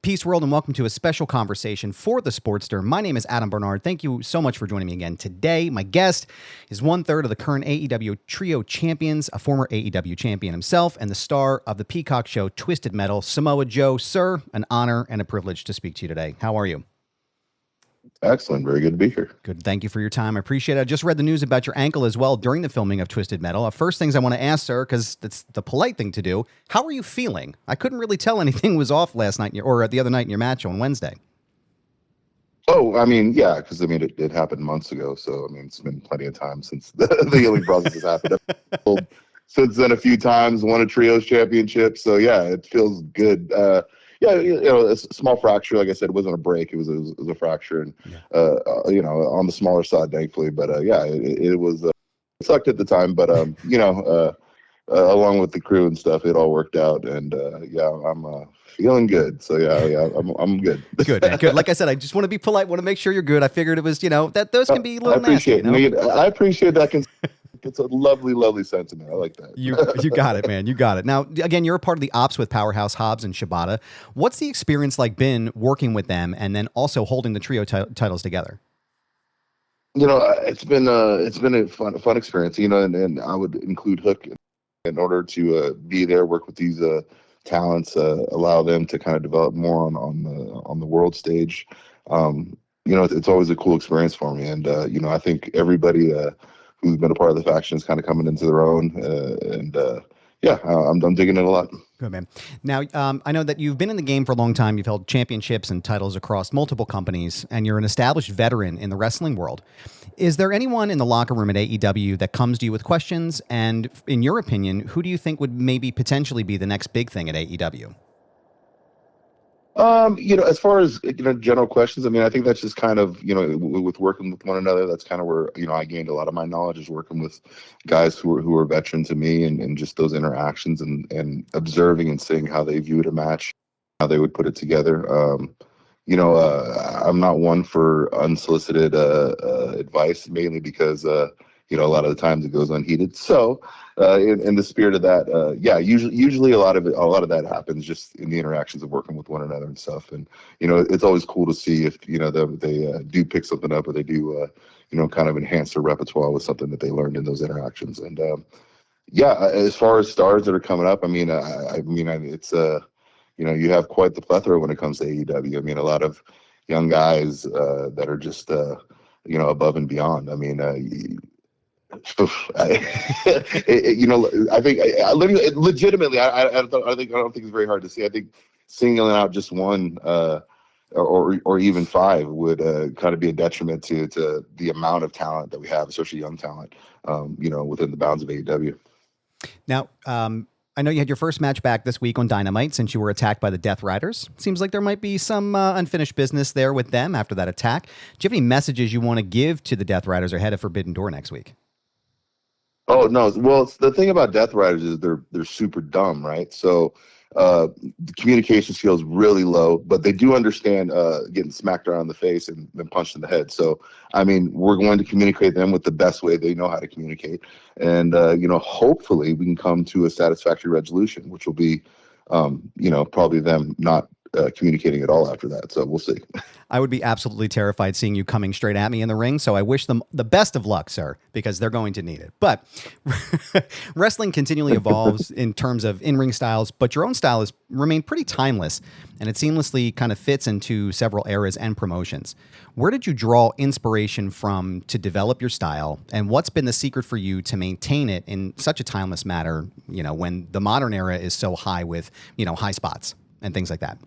Peace World, and welcome to a special conversation for the Sportster. My name is Adam Barnard. Thank you so much for joining me again today. My guest is one-third of the current AEW Trio champions, a former AEW champion himself, and the star of the Peacock show Twisted Metal, Samoa Joe. Sir, an honor and a privilege to speak to you today. How are you? Excellent. Very good to be here. Good. Thank you for your time. I appreciate it. I just read the news about your ankle as well during the filming of Twisted Metal. First things I want to ask, sir, because it's the polite thing to do. How are you feeling? I couldn't really tell anything was off last night or the other night in your match on Wednesday. Oh, I mean, yeah, because I mean, it happened months ago. So, I mean, it's been plenty of time since the healing process has happened. I've since then a few times, won a trios championship. So, yeah, it feels good. Yeah, it's a small fracture. Like I said, it wasn't a break. It was a fracture, and on the smaller side, thankfully. But yeah, it was it sucked at the time. But along with the crew and stuff, it all worked out. And yeah, I'm feeling good. So yeah, I'm good. Good, man. Good. Like I said, I just want to be polite. Want to make sure you're good. I figured it was, that those can be a little nasty. I appreciate that. It's a lovely, lovely sentiment. I like that. You got it, man. You got it. Now, again, you're a part of the ops with Powerhouse Hobbs and Shibata. What's the experience like been working with them and then also holding the trio titles together? It's been a fun experience. And I would include Hook in order to be there, work with these talents, allow them to kind of develop more on the world stage. It's always a cool experience for me, and I think everybody who's been a part of the faction is kind of coming into their own, I'm digging it a lot. Good, man. Now, I know that you've been in the game for a long time. You've held championships and titles across multiple companies, and you're an established veteran in the wrestling world. Is there anyone in the locker room at AEW that comes to you with questions? And in your opinion, who do you think would maybe potentially be the next big thing at AEW? As far as general questions, I mean, I think that's just kind of with working with one another. That's kind of where I gained a lot of my knowledge, is working with guys who are veterans to me, and just those interactions and observing and seeing how they viewed a match, how they would put it together. I'm not one for unsolicited advice, mainly because a lot of the times it goes unheeded. So in the spirit of that, usually a lot of that happens just in the interactions of working with one another and stuff. And it's always cool to see if they do pick something up, or they do kind of enhance their repertoire with something that they learned in those interactions. And as far as stars that are coming up, I mean it's you have quite the plethora when it comes to AEW. I mean, a lot of young guys that are just above and beyond. I mean, I think legitimately, I don't think it's very hard to see. I think singling out just one or even five would kind of be a detriment to the amount of talent that we have, especially young talent, within the bounds of AEW. Now, I know you had your first match back this week on Dynamite since you were attacked by the Death Riders. Seems like there might be some unfinished business there with them after that attack. Do you have any messages you want to give to the Death Riders ahead of Forbidden Door next week? Oh, no. Well, the thing about Death Riders is they're super dumb, right? So the communication skills really low, but they do understand getting smacked around the face and then punched in the head. So, I mean, we're going to communicate them with the best way they know how to communicate. And, hopefully we can come to a satisfactory resolution, which will be, probably them not communicating at all after that. So we'll see. I would be absolutely terrified seeing you coming straight at me in the ring. So I wish them the best of luck, sir, because they're going to need it. But wrestling continually evolves in terms of in-ring styles, but your own style has remained pretty timeless, and it seamlessly kind of fits into several eras and promotions. Where did you draw inspiration from to develop your style, and what's been the secret for you to maintain it in such a timeless manner, when the modern era is so high with, high spots and things like that?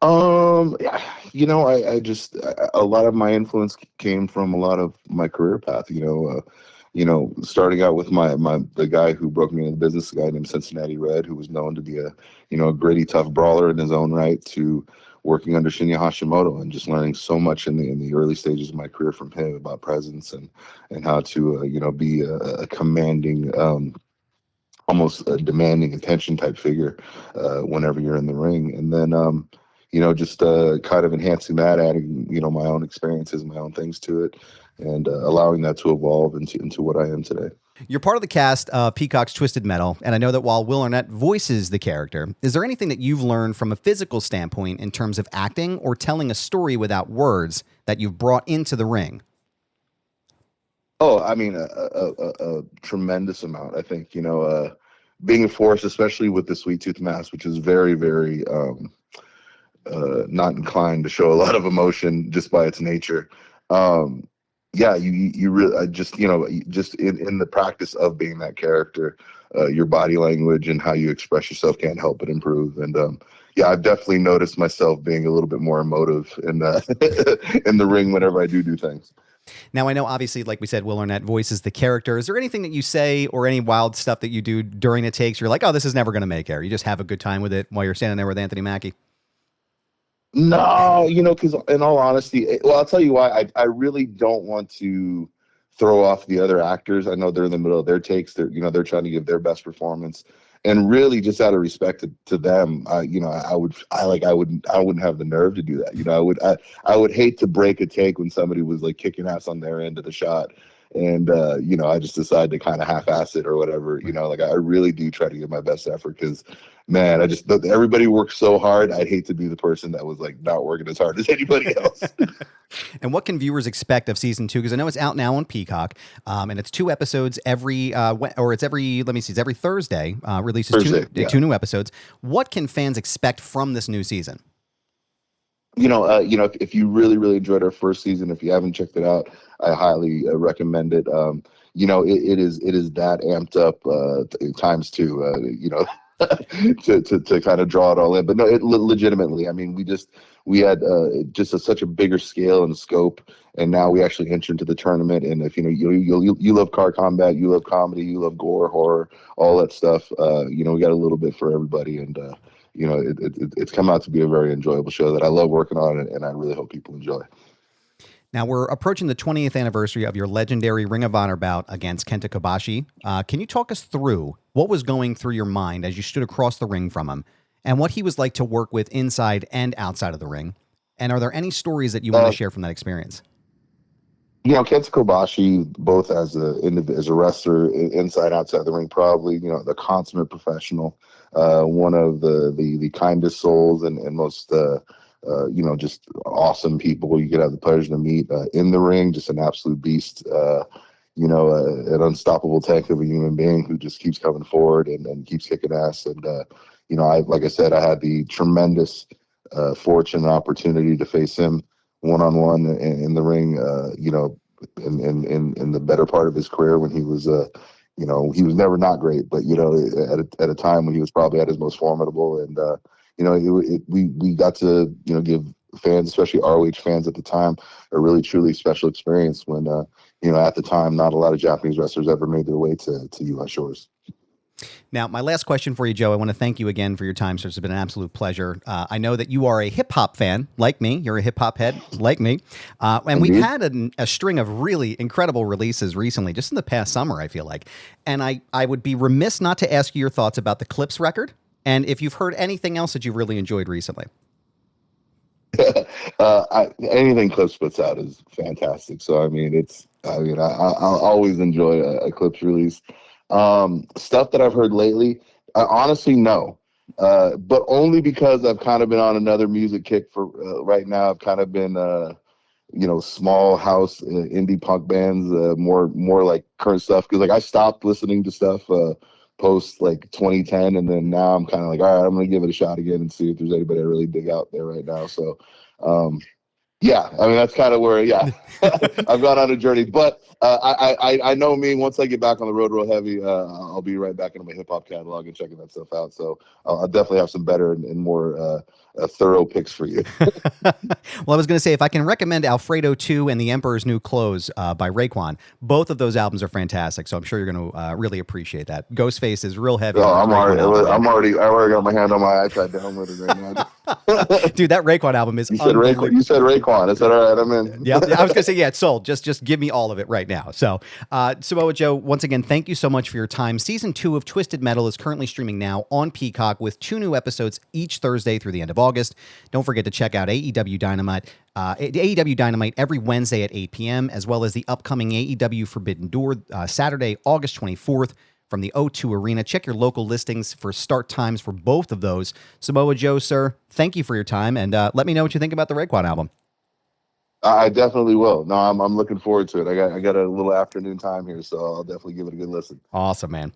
I just a lot of my influence came from a lot of my career path. Starting out with the guy who broke me into the business, a guy named Cincinnati Red, who was known to be a gritty, tough brawler in his own right, to working under Shinya Hashimoto and just learning so much in the early stages of my career from him about presence and how to be a commanding, almost a demanding attention type figure whenever you're in the ring. And then just kind of enhancing that, adding my own experiences, my own things to it, and allowing that to evolve into what I am today. You're part of the cast of Peacock's Twisted Metal, and I know that while Will Arnett voices the character, is there anything that you've learned from a physical standpoint in terms of acting or telling a story without words that you've brought into the ring? Oh, I mean, a tremendous amount. I think, being a force, especially with the Sweet Tooth Mask, which is very, very not inclined to show a lot of emotion just by its nature. Yeah, you really just in the practice of being that character, your body language and how you express yourself can't help but improve. And yeah, I've definitely noticed myself being a little bit more emotive in in the ring whenever I do things. Now, I know, obviously, like we said, Will Arnett voices the character. Is there anything that you say or any wild stuff that you do during the takes? You're like, oh, this is never going to make air. You just have a good time with it while you're standing there with Anthony Mackie. No, because in all honesty, well, I'll tell you why. I really don't want to throw off the other actors. I know they're in the middle of their takes. They're trying to give their best performance, and really, just out of respect to them, I wouldn't have the nerve to do that. I would hate to break a take when somebody was like kicking ass on their end of the shot, and I just decided to kind of half-ass it or whatever. Like I really do try to give my best effort because, man, everybody works so hard. I'd hate to be the person that was like not working as hard as anybody else. And what can viewers expect of season 2? Because I know it's out now on Peacock, and it's 2 episodes every, it's every Thursday. Releases Thursday, yeah. 2 new episodes. What can fans expect from this new season? If you really, really enjoyed our first season, if you haven't checked it out, I highly recommend it. It is that amped up times 2. to kind of draw it all in. But no, legitimately, I mean, we had just such a bigger scale and scope, and now we actually enter into the tournament. And if you love car combat, you love comedy, you love gore, horror, all that stuff, we got a little bit for everybody. And it's come out to be a very enjoyable show that I love working on, and I really hope people enjoy. Now, we're approaching the 20th anniversary of your legendary Ring of Honor bout against Kenta Kobashi. Can you talk us through what was going through your mind as you stood across the ring from him, and what he was like to work with inside and outside of the ring? And are there any stories that you want to share from that experience? Kenta Kobashi, both as a wrestler, inside, outside the ring, probably, the consummate professional, one of the kindest souls and most, just awesome people you could have the pleasure to meet in the ring, just an absolute beast, an unstoppable tank of a human being who just keeps coming forward and keeps kicking ass. And, like I said, I had the tremendous fortune and opportunity to face him one-on-one in the ring, in the better part of his career when he was, he was never not great, but, at a time when he was probably at his most formidable. And, we got to, give fans, especially ROH fans at the time, a really, truly special experience when, at the time, not a lot of Japanese wrestlers ever made their way to U.S. shores. Now, my last question for you, Joe, I want to thank you again for your time, sir. It's been an absolute pleasure. I know that you are a hip-hop fan, like me. You're a hip-hop head, like me. And we've had a string of really incredible releases recently, just in the past summer, I feel like. And I would be remiss not to ask you your thoughts about the Clipse record, and if you've heard anything else that you've really enjoyed recently. Anything Clipse puts out is fantastic. So, I'll always enjoy a Clipse release. Stuff that I've heard lately, honestly, no. But only because I've kind of been on another music kick for right now. I've kind of been, small house indie punk bands, more like current stuff. Because I stopped listening to stuff post 2010, and then now I'm kind of like, all right, I'm gonna give it a shot again and see if there's anybody I really dig out there right now. So, yeah, that's kind of where, I've gone on a journey. But I know me, once I get back on the road real heavy, I'll be right back into my hip-hop catalog and checking that stuff out. So I'll definitely have some better and more thorough picks for you. Well, I was going to say, if I can recommend Alfredo 2 and The Emperor's New Clothes by Raekwon, both of those albums are fantastic. So I'm sure you're going to really appreciate that. Ghostface is real heavy. Oh, I already got my hand on my iPad downloaded right now. Dude, that Raekwon album is You said Raekwon, on. It's all right. I'm in. Yeah, I was gonna say, yeah, it's sold. Just give me all of it right now. So, Samoa Joe, once again, thank you so much for your time. Season 2 of Twisted Metal is currently streaming now on Peacock with 2 new episodes each Thursday through the end of August. Don't forget to check out AEW Dynamite. AEW Dynamite every Wednesday at 8 p.m., as well as the upcoming AEW Forbidden Door Saturday, August 24th from the O2 Arena. Check your local listings for start times for both of those. Samoa Joe, sir, thank you for your time, and let me know what you think about the Raekwon album. I definitely will. No, I'm looking forward to it. I got a little afternoon time here, so I'll definitely give it a good listen. Awesome, man.